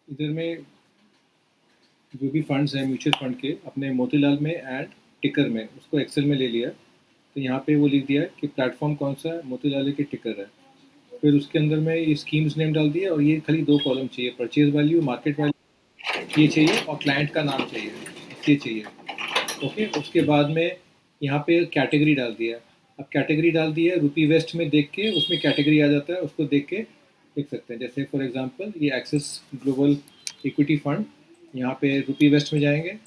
इधर में जो भी फंड्स हैं म्यूचुअल फंड के अपने मोतीलाल में एंड टिकर में उसको एक्सेल में ले लिया। तो यहाँ पे वो लिख दिया कि प्लेटफॉर्म कौन सा है, मोतीलाल के टिकर है। फिर उसके अंदर में ये स्कीम्स नेम डाल दिया और ये खाली दो कॉलम चाहिए, परचेज वैल्यू, मार्केट वैल्यू ये चाहिए और क्लाइंट का नाम चाहिए, ये चाहिए। ओके, उसके बाद में यहाँ पे कैटेगरी डाल दिया। अब कैटेगरी डाल दिया रुपी वेस्ट में, देख के उसमें कैटेगरी आ जाता है, उसको देख के लिख सकते हैं। जैसे फॉर एग्जांपल ये एक्सिस ग्लोबल इक्विटी फंड, यहाँ पे रुपी वेस्ट में जाएंगे।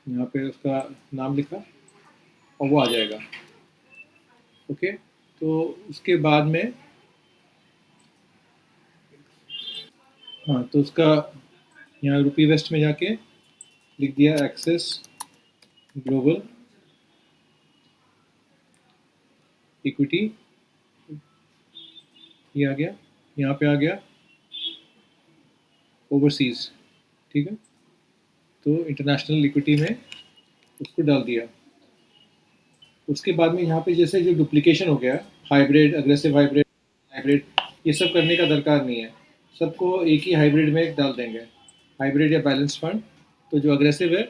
यहाँ पे उसका नाम लिखा और वो आ जाएगा। ओके, तो उसके बाद में हाँ, तो उसका यहाँ रुपी वेस्ट में जाके लिख दिया एक्सेस ग्लोबल इक्विटी, ये आ गया। यहाँ पे आ गया ओवरसीज, ठीक है। तो इंटरनेशनल इक्विटी में उसको डाल दिया। उसके बाद में यहाँ पे जैसे जो डुप्लीकेशन हो गया, हाइब्रिड, अग्रेसिव हाइब्रिड, हाइब्रिड, ये सब करने का दरकार नहीं है। सबको एक ही हाइब्रिड में डाल देंगे, हाइब्रिड या बैलेंस फंड। तो जो अग्रेसिव है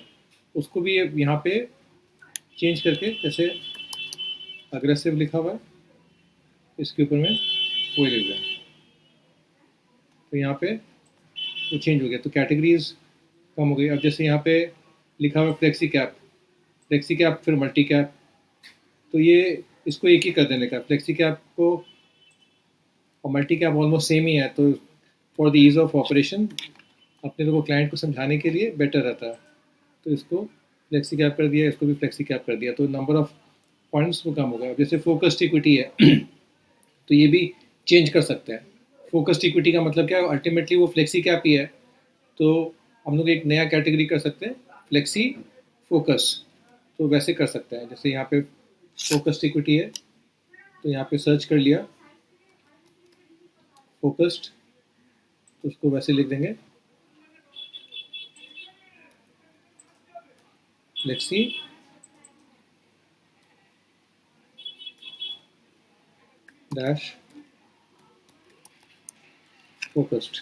उसको भी यहाँ पे चेंज करके, जैसे अग्रेसिव लिखा हुआ है इसके ऊपर में वो लिख दें। तो यहाँ पे वो चेंज हो गया, तो कैटेगरीज कम हो गई। अब जैसे यहाँ पे लिखा हुआ फ्लेक्सी कैप, फ्लेक्सी कैप फिर मल्टी कैप, तो ये इसको एक ही कर देने का, फ्लेक्सी कैप को और मल्टी कैप ऑलमोस्ट सेम ही है। तो for the ease of operation अपने लोगों को, क्लाइंट को समझाने के लिए बेटर रहता है। तो इसको फ्लेक्सी कैप कर दिया, इसको भी फ्लेक्सी कैप कर दिया, तो नंबर ऑफ फंड्स वो कम हो गया। जैसे फोकस्ड इक्विटी है तो ये भी चेंज कर सकते हैं। फोकस्ड इक्विटी का मतलब क्या है, अल्टीमेटली वो फ्लेक्सी कैप ही है। तो हम लोग एक नया कैटेगरी कर सकते हैं, फ्लेक्सी फोकस। तो वैसे कर सकते हैं, जैसे यहाँ पे फोकस्ड इक्विटी है तो यहाँ पे सर्च कर लिया फोकस्ड, तो उसको वैसे लिख देंगे फ्लेक्सी डैश फोकस्ड।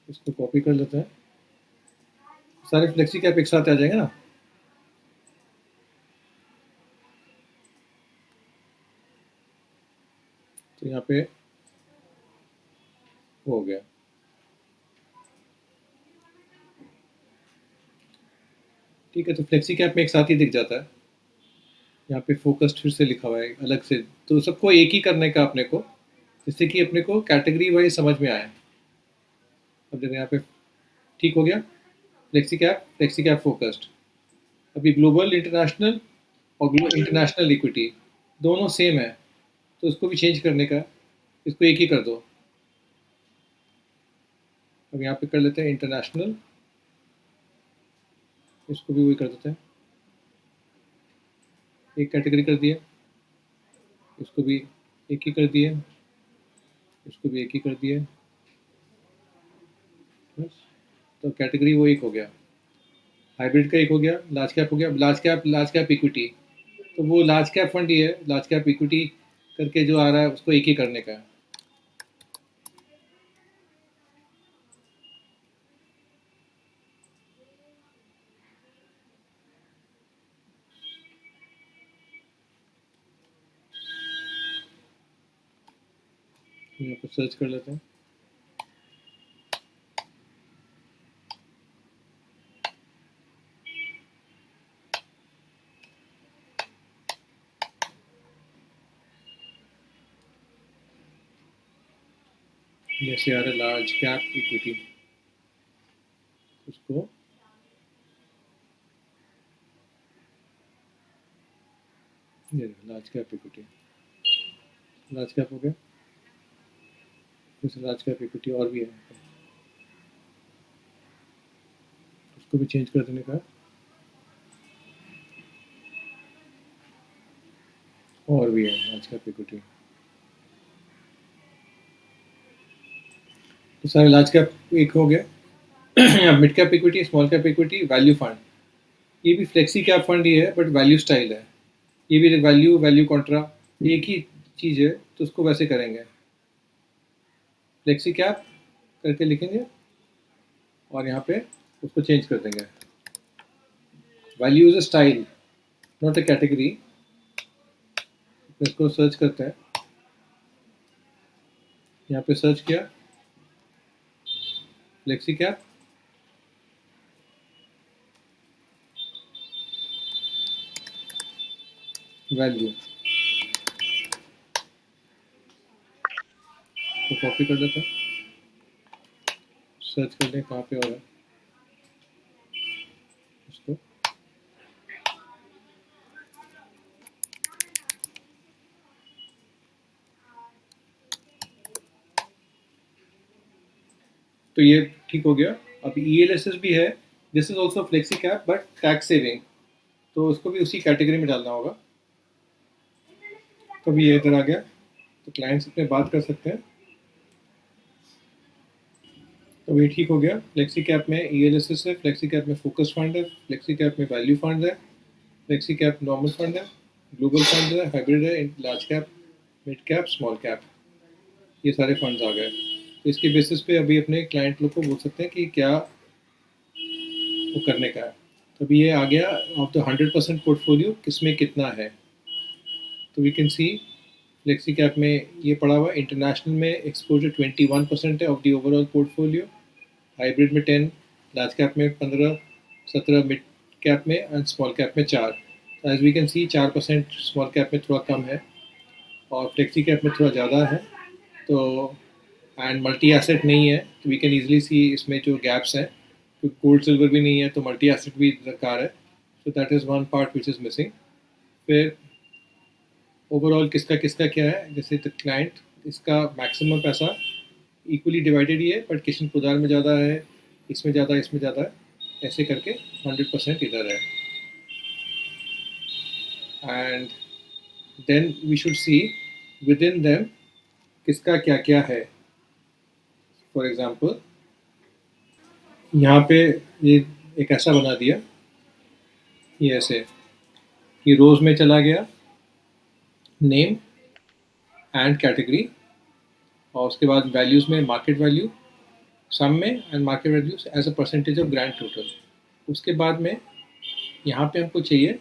इसको कॉपी कर लेते हैं, सारे फ्लेक्सी कैप एक साथ आ जाएंगे ना। तो यहाँ पे हो गया। ठीक है, तो फ्लेक्सी कैप में एक साथ ही दिख जाता है। यहाँ पे फोकस्ड फिर से लिखा हुआ है अलग से, तो सबको एक ही करने का अपने को, जिससे कि अपने को कैटेगरी वाइज समझ में आए। अब देखो यहाँ पे ठीक हो गया, फ्लेक्सी कैप फोकस्ड। अभी ग्लोबल इंटरनेशनल और इंटरनेशनल इक्विटी दोनों सेम है, तो इसको भी चेंज करने का, इसको एक ही कर दो। अब यहाँ पे कर लेते हैं इंटरनेशनल, इसको भी वही कर देते हैं, एक कैटेगरी कर दिया, इसको भी एक ही कर दिया, इसको भी एक ही कर दिया, बस। तो कैटेगरी वो एक हो गया, हाइब्रिड का एक हो गया, लार्ज कैप हो गया। लार्ज कैप इक्विटी, तो वो लार्ज कैप फंड ही है, लार्ज कैप इक्विटी करके जो आ रहा है उसको एक ही करने का है। यहाँ पर सर्च कर लेते हैं, जैसे आ रहा है लार्ज कैप इक्विटी, उसको ये large cap equity, large cap हो गया। जैसे लार्ज कैप इक्विटी और भी है, उसको भी चेंज कर देने का, और भी है लार्ज कैप इक्विटी। तो सारे लार्ज कैप एक हो गया। Mid cap equity, small cap equity, value fund, ये भी फ्लेक्सी कैप फंड ही है बट वैल्यू स्टाइल है। ये भी वैल्यू वैल्यू कॉन्ट्रा एक ही चीज़ है, तो उसको वैसे करेंगे, फ्लेक्सी कैप करके लिखेंगे और यहाँ पे उसको चेंज कर देंगे। Value is a style not a category. इसको सर्च करते हैं, यहाँ पे सर्च किया फ्लेक्सी कैप, वैल्यू तो कॉपी कर देते हैं, सर्च कर लें कहाँ पे हो रहा है उसको। तो ये ठीक हो गया। अभी ELSS भी है, this is also flexi cap but tax saving, तो उसको भी उसी कैटेगरी में डालना होगा। तो अभी ये इधर आ गया, तो क्लाइंट्स अपने बात कर सकते हैं। तो ये ठीक हो गया। फ्लेक्सी कैप में ELSS है, फ्लेक्सी कैप में फोकस फंड है, फ्लेक्सी कैप में वैल्यू फंड है, फ्लेक्सी कैप नॉर्मल फंड है, ग्लोबल फंड है, हाइब्रिड है, large cap, mid cap, small cap, ये सारे फंड्स आ गए। तो इसके बेसिस पे अभी अपने क्लाइंट लोग को बोल सकते हैं कि क्या वो करने का है। तो अभी ये आ गया ऑफ द 100% पोर्टफोलियो किस में कितना है। तो we can see flexi cap में ये पड़ा हुआ, इंटरनेशनल में एक्सपोजर 21% है of the overall portfolio, hybrid में 10, लार्ज कैप में 15, 17 मिड कैप में एंड स्मॉल कैप में 4। As we can see 4% small cap में थोड़ा कम है और फ्लेक्सी कैप में थोड़ा ज़्यादा है। तो एंड मल्टी एसेट नहीं है, तो वी कैन ईजिली सी इसमें जो गैप्स हैं, तो गोल्ड सिल्वर भी नहीं है तो मल्टी एसेट भी दरकार है। So that is one part which is missing. फिर ओवरऑल किसका किसका क्या है, जैसे द क्लाइंट इसका मैक्सिमम पैसा इक्वली डिवाइडेड ही है, बट किशन कुदार में ज़्यादा है, इसमें ज़्यादा, इसमें ज़्यादा है, ऐसे करके 100% इधर है। And then we should see within them किसका क्या क्या है। फॉर एग्जाम्पल यहाँ पे ये एक ऐसा बना दिया, ये ऐसे, ये रोज में चला गया नेम एंड कैटेगरी, और उसके बाद वैल्यूज़ में मार्केट वैल्यू, सम में and market values as a percentage of grand total. उसके बाद में यहाँ पे हमको चाहिए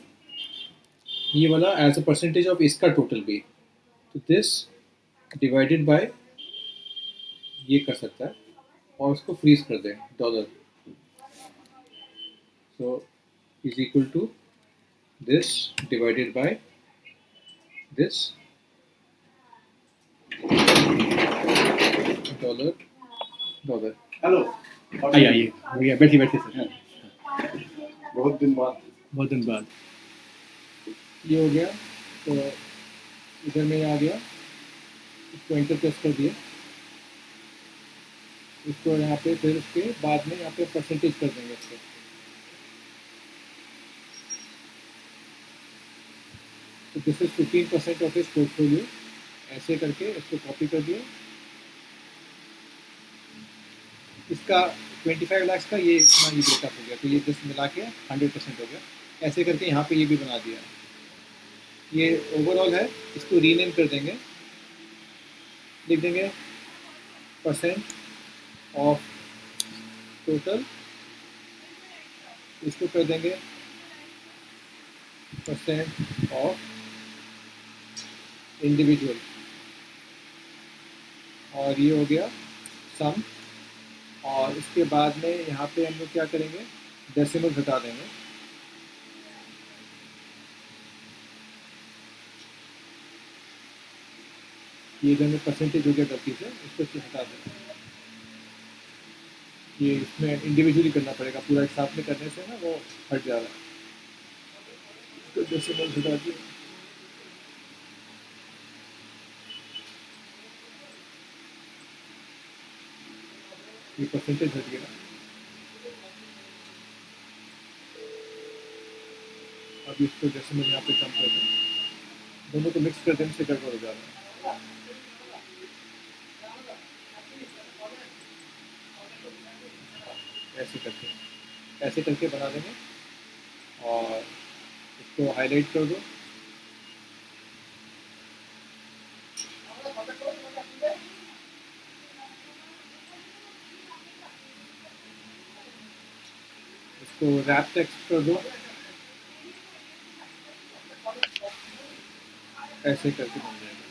ये वाला एज अ परसेंटेज ऑफ इसका टोटल भी, तो दिस डिवाइडेड बाय ये कर सकता है और उसको फ्रीज कर दें dollar, so is equal to this divided by this dollar dollar. Hello, आइए आइए भैया, बैठिए बैठिए सर। बहुत दिन बाद। बहुत दिन बाद ये हो गया। तो इधर में आ गया, इसको एंटर प्रेस कर दिया, इसको यहाँ पे फिर उसके बाद में यहाँ पे परसेंटेज कर देंगे इसको। तो दिस इज 15% ऑफ इस पोर्टफोलियो, ऐसे करके इसको कॉपी कर दिया। इसका 25 लाख का ये इतना ही ब्रेकअप हो गया, तो ये जस्ट मिला के 100% हो गया। ऐसे करके यहाँ पे ये भी बना दिया। ये ओवरऑल है, इसको रीनेम कर देंगे, लिख देंगे परसेंट ऑफ टोटल, इसको कर देंगे परसेंट ऑफ इंडिविजुअल, और ये हो गया सम। और इसके बाद में यहाँ पे हम लोग क्या करेंगे, डेसिमल घटा देंगे, ये इधर में परसेंटेज हो गया गलती से, इसको हटा देंगे। ये इसमें इंडिविजुअली करना पड़ेगा, पूरा एक साथ में करने से ना वो हट जा रहा है, तो डेसिमल घटा दिए। ये परसेंटेज हट गया। अब इसको डेसिमल यहाँ पे कम कर दें, दोनों को मिक्स कर देने से गड़बड़ हो जा रहा है। ऐसे करके बना देंगे और इसको हाईलाइट कर दो, इसको रैप टेक्स्ट कर दो, ऐसे करके बन जाएगा।